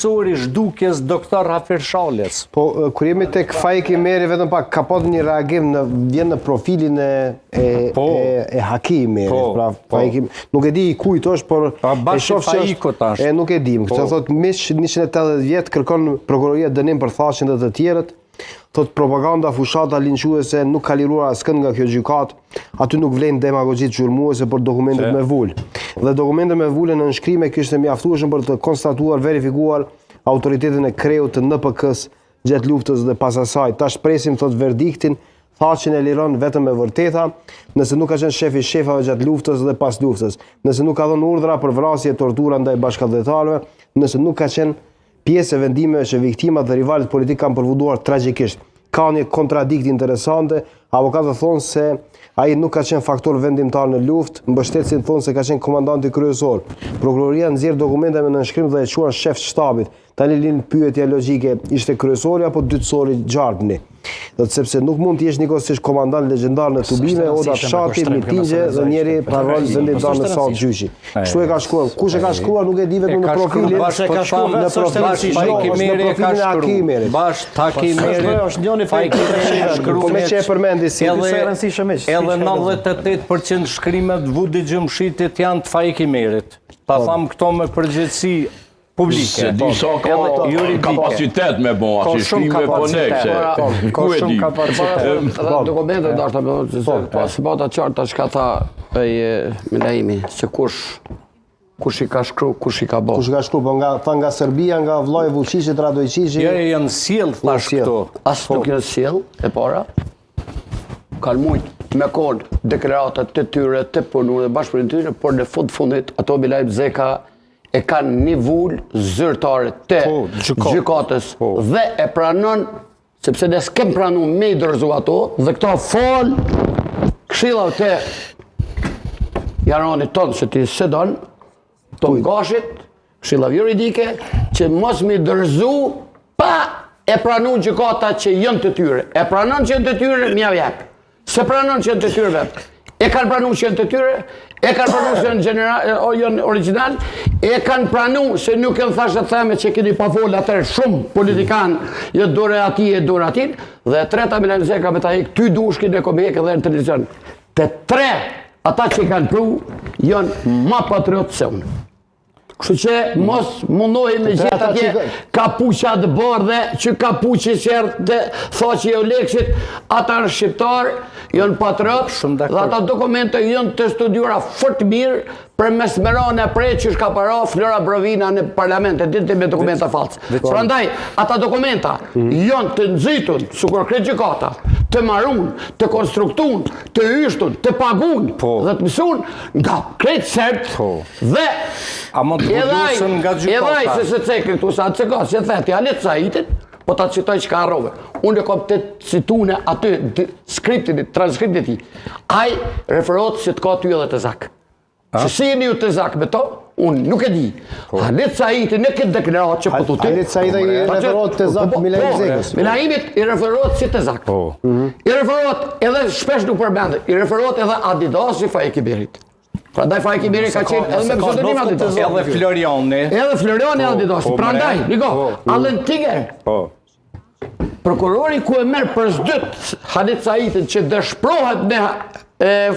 Profesori zhdukjes doktor Hafir Shalles. Po, kur jemi tek Faiki Meri, vetëm pak ka pas një reagim vjen në profilin e Hakimi. Pra, Faiki, nuk e di i kujt është, por e shoh se është. Nuk e di. Këtë thot mish 180 vjet kërkon prokuroria dënim për thashin dhe të tjerët. Thot propaganda fushata linquese nuk ka liruar askënd nga kjo gjykat. Aty nuk vlen demagogjit gjurmuese për dokumentet me vul. Dhe dokumentet me vulën në nënshkrime kishte mjaftueshëm për të konstatuar, verifikuar autoritetin e kreut të NPK-s gjatë luftës dhe pas asaj. Tash presim thot verdiktin, thashin e liron vetëm me vërteta, nëse nuk ka qenë shefi shefave gjatë luftës dhe pas luftës, nëse nuk ka dhënë urdhra për vrasje, tortura ndaj bashkëdhetarëve, nëse nuk ka qenë pjesë e vendimeve që viktimat dhe rivalet politik kanë përfunduar tragjikisht. Ka një kontradikt interesante, avokatët thonë se ai nuk ka qenë faktor vendimtar në luftë, mbështetësit thonë se ka qenë komandanti kryesor. Prokuroria nxjerr dokumente me nënshkrim dhe e quan shef shtabit. Tani lind pyetja logjike, ishte kryesori apo dytësori Gjarbni? Dhe sepse nuk mund të jesh njëkohësisht komandant legjendar në tubime, Oda Fshati, mitingje dhe njëri parol vendimtar në sallë gjyqi. Kështu e ka shkruar. Kush e ka shkruar nuk e di vetëm në profilin. Edhe 98% shkrimet Vudi Gjumshitit janë të Faiki Merit. Ta thamë këto me përgjithësi publike. Se di sa ka kapacitet me bo, si shkrime po nekse. Ka shumë kapacitet. Dokumentet është si bata qarta që ka tha Milaimi, se kush i ka shkru, kush i ka bo. Kush i ka shkru, po nga Serbia, nga vllai Vučićit, Radojčići. Jo, janë sjell thash këto. As nuk janë sjell, e para. Kanë mujt me konë deklaratat të tyre, të punu dhe bashkëpunim të tyre, por në fundit ato Milaim Zeka e kanë një vull zyrtare të gjykatës dhe e pranon, sepse ne s'kem pranu me i dërzu ato, dhe këto fol këshillav të jaronit tonë që ti se donë, tonë gashit, këshillav juridike, që mos me i dërzu pa e pranu gjykata që jënë të tyre. E pranon që jënë të tyre, mja vjek. Se pranon që jënë të tyre vetë. E kanë pranu që jënë të tyre, e kanë pranu që jënë original, e kanë pranu se nuk janë thashtë të theme që keni pa folë atër shumë politikanë, jëtë dore ati e dore atin, dhe treta Milaim Zeka me ta hek, ty dushkin e komi hek edhe në televizion. Të tre, ata që i kanë pru, jënë ma patriotë se unë. Kështu që mos mundohi me gjithë atje kapuqa të bardhe, që kapuqi qërë dhe thaqi e o leksit, ata në shqiptar, jënë patriot, dhe ata dokumente jënë të studiura fort mirë për mesmerone prej që shka para Flora Brovina në parlament, e ditë me dokumenta falsë. Prandaj, ata dokumenta jënë të nëzitun, sukur kretë gjykata, të marun, të konstruktun, të yshtun, të pagun, dhe të mësun nga kretë sërt, dhe edhaj se se cekë këtu sa të cekë, se theti, alet sa hitin, po ta citoj që ka arrove. Unë e kom të citune aty, skriptit, transkriptit ti. Aj referot që të ka ty edhe të zakë. Që si e një të zakë me to, unë nuk e di. Alet sa hitin në këtë deklarat që po të ty. Alet sa hitin i referot të zakë Milaim Zekës. Milaimit i referot si të zakë. I referot edhe shpesh nuk përbende, i referot edhe Adidas i Faiki Merit. Prandaj Faiki Meri ka qenë edhe me pseudonim Adidas. Edhe Floriani. Edhe Floriani Adidas. Prandaj, niko, Allen Tiger. Prokurori ku e merë për zdyt Halit Saitin që dëshprohet me Faiki